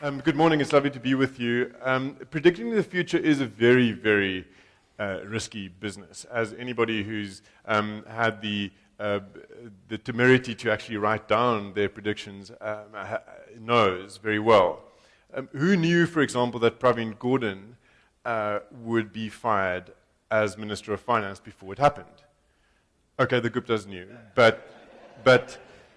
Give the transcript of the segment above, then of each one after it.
Good morning. It's lovely to be with you. Predicting the future is a very, very risky business. As anybody who's had the temerity to actually write down their predictions knows very well. Who knew, for example, that Pravin Gordhan would be fired as Minister of Finance before it happened? Okay, the Guptas knew, but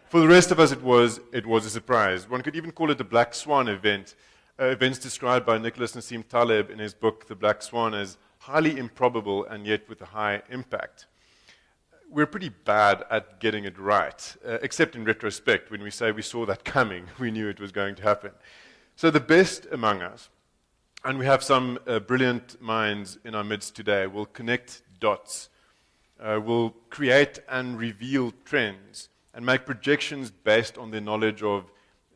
for the rest of us, it was a surprise. One could even call it a black swan event. Events described by Nicholas Nassim Taleb in his book, The Black Swan, as highly improbable and yet with a high impact. We're pretty bad at getting it right, except in retrospect. When we say we saw that coming, we knew it was going to happen. So the best among us, and we have some brilliant minds in our midst today, will connect dots, will create and reveal trends, and make projections based on their knowledge of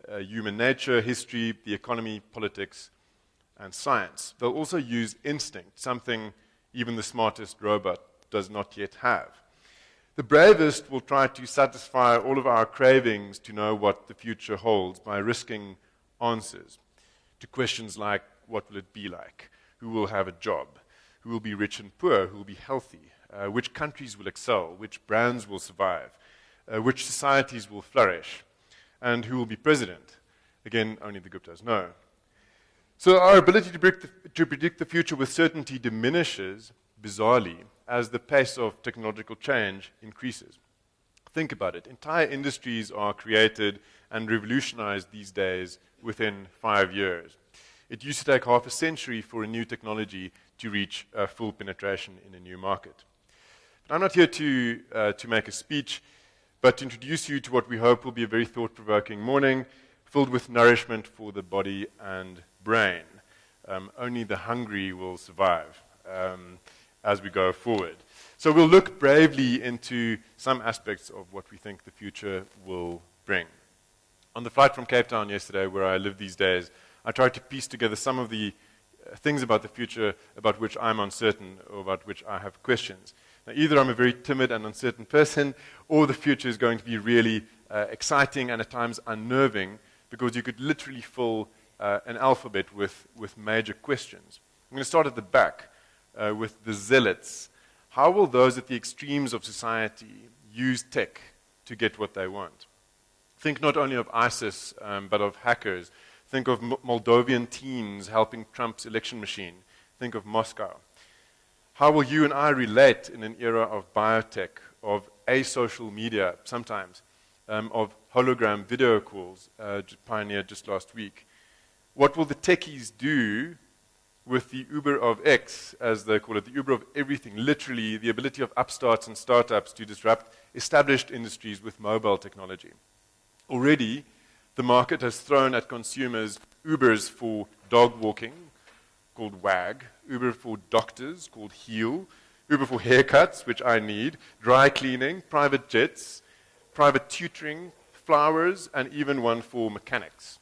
human nature, history, the economy, politics, and science. They'll also use instinct, something even the smartest robot does not yet have. The bravest will try to satisfy all of our cravings to know what the future holds by risking answers to questions like, what will it be like? Who will have a job? Who will be rich and poor? Who will be healthy? Which countries will excel? Which brands will survive? Which societies will flourish, and who will be president? Again, only the Guptas know. So our ability to predict the future with certainty diminishes, bizarrely, as the pace of technological change increases. Think about it. Entire industries are created and revolutionized these days within 5 years. It used to take half a century for a new technology to reach full penetration in a new market. But I'm not here to make a speech, but to introduce you to what we hope will be a very thought-provoking morning, filled with nourishment for the body and brain. Only the hungry will survive as we go forward. So we'll look bravely into some aspects of what we think the future will bring. On the flight from Cape Town yesterday, where I live these days, I tried to piece together some of the things about the future about which I'm uncertain or about which I have questions. Now, either I'm a very timid and uncertain person, or the future is going to be really exciting and at times unnerving, because you could literally fill an alphabet with major questions. I'm going to start at the back with the zealots. How will those at the extremes of society use tech to get what they want? Think not only of ISIS, but of hackers. Think of Moldovan teens helping Trump's election machine. Think of Moscow. How will you and I relate in an era of biotech, of asocial media sometimes, of hologram video calls, pioneered just last week? What will the techies do with the Uber of X, as they call it, the Uber of everything, literally the ability of upstarts and startups to disrupt established industries with mobile technology? Already, the market has thrown at consumers Ubers for dog walking, called WAG, Uber for doctors, called Heal, Uber for haircuts, which I need, dry cleaning, private jets, private tutoring, flowers, and even one for mechanics.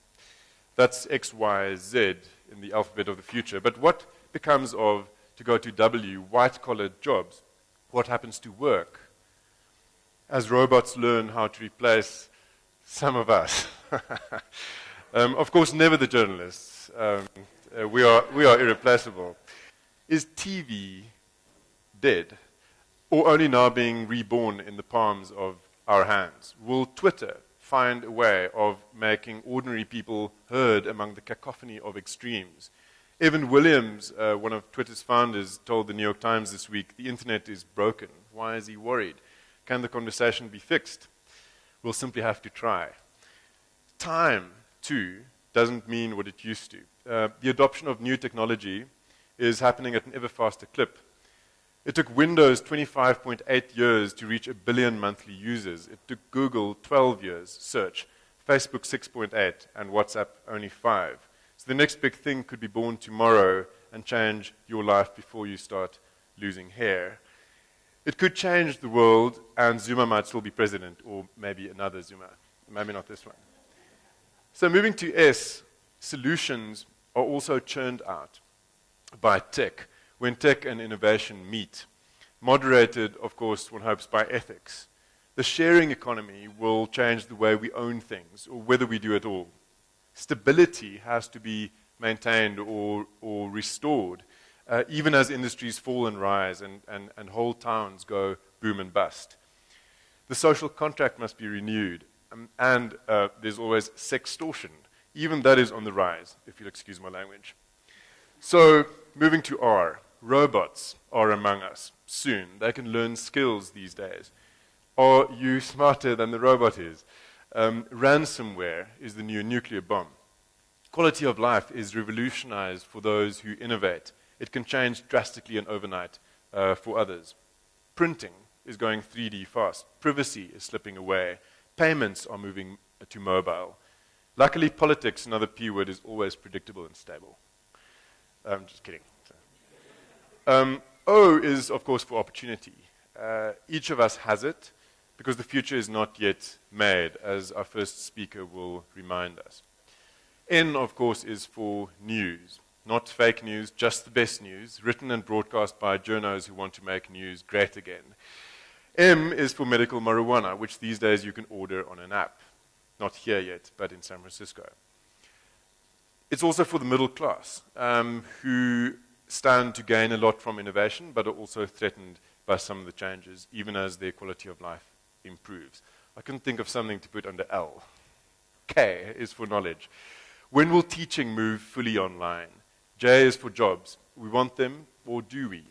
That's X, Y, Z in the alphabet of the future. But what becomes of, to go to W, white-collar jobs? What happens to work as robots learn how to replace some of us? Of course, never the journalists. We are irreplaceable. Is TV dead, or only now being reborn in the palms of our hands? Will Twitter find a way of making ordinary people heard among the cacophony of extremes? Evan Williams, one of Twitter's founders, told the New York Times this week, the internet is broken. Why is he worried? Can the conversation be fixed? We'll simply have to try. Time, too, doesn't mean what it used to. The adoption of new technology is happening at an ever faster clip. It took Windows 25.8 years to reach 1 billion monthly users. It took Google 12 years, search, Facebook 6.8, and WhatsApp only 5. So the next big thing could be born tomorrow and change your life before you start losing hair. It could change the world, and Zuma might still be president, or maybe another Zuma, maybe not this one. So moving to S, solutions are also churned out by tech, when tech and innovation meet. Moderated, of course, one hopes, by ethics. The sharing economy will change the way we own things, or whether we do at all. Stability has to be maintained or restored, even as industries fall and rise and whole towns go boom and bust. The social contract must be renewed, and there's always sextortion. Even that is on the rise, if you'll excuse my language. So, moving to R, robots are among us soon. They can learn skills these days. Are you smarter than the robot is? Ransomware is the new nuclear bomb. Quality of life is revolutionized for those who innovate. It can change drastically and overnight for others. Printing is going 3D fast. Privacy is slipping away. Payments are moving to mobile. Luckily, politics, another P word, is always predictable and stable. Just kidding. O is, of course, for opportunity. Each of us has it, because the future is not yet made, as our first speaker will remind us. N, of course, is for news. Not fake news, just the best news, written and broadcast by journos who want to make news great again. M is for medical marijuana, which these days you can order on an app. Not here yet, but in San Francisco. It's also for the middle class, who stand to gain a lot from innovation, but are also threatened by some of the changes, even as their quality of life improves. I couldn't think of something to put under L. K is for knowledge. When will teaching move fully online? J is for jobs. We want them, or do we?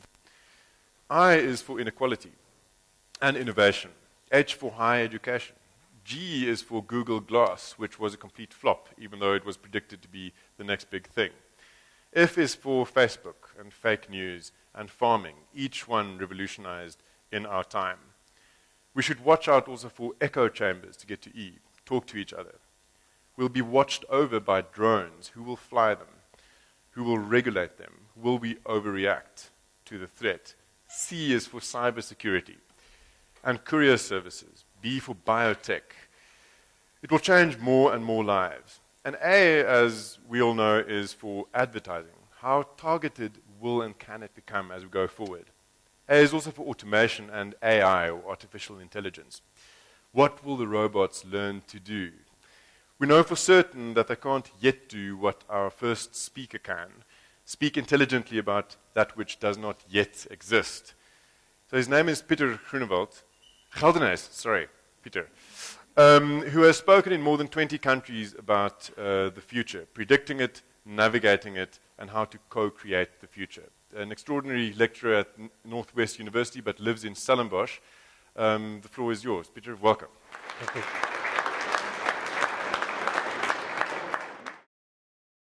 I is for inequality and innovation. H for higher education. G is for Google Glass, which was a complete flop, even though it was predicted to be the next big thing. F is for Facebook and fake news and farming, each one revolutionized in our time. We should watch out also for echo chambers to get to E, talk to each other. We'll be watched over by drones. Who will fly them? Who will regulate them? Will we overreact to the threat? C is for cybersecurity and courier services. B for biotech. It will change more and more lives. And A, as we all know, is for advertising. How targeted will and can it become as we go forward? A is also for automation and AI, or artificial intelligence. What will the robots learn to do? We know for certain that they can't yet do what our first speaker can, speak intelligently about that which does not yet exist. So his name is Pieter Geldenhuys, Pieter, who has spoken in more than 20 countries about the future, predicting it, navigating it, and how to co-create the future. An extraordinary lecturer at Northwest University, but lives in Stellenbosch. The floor is yours. Pieter, welcome. Thank you.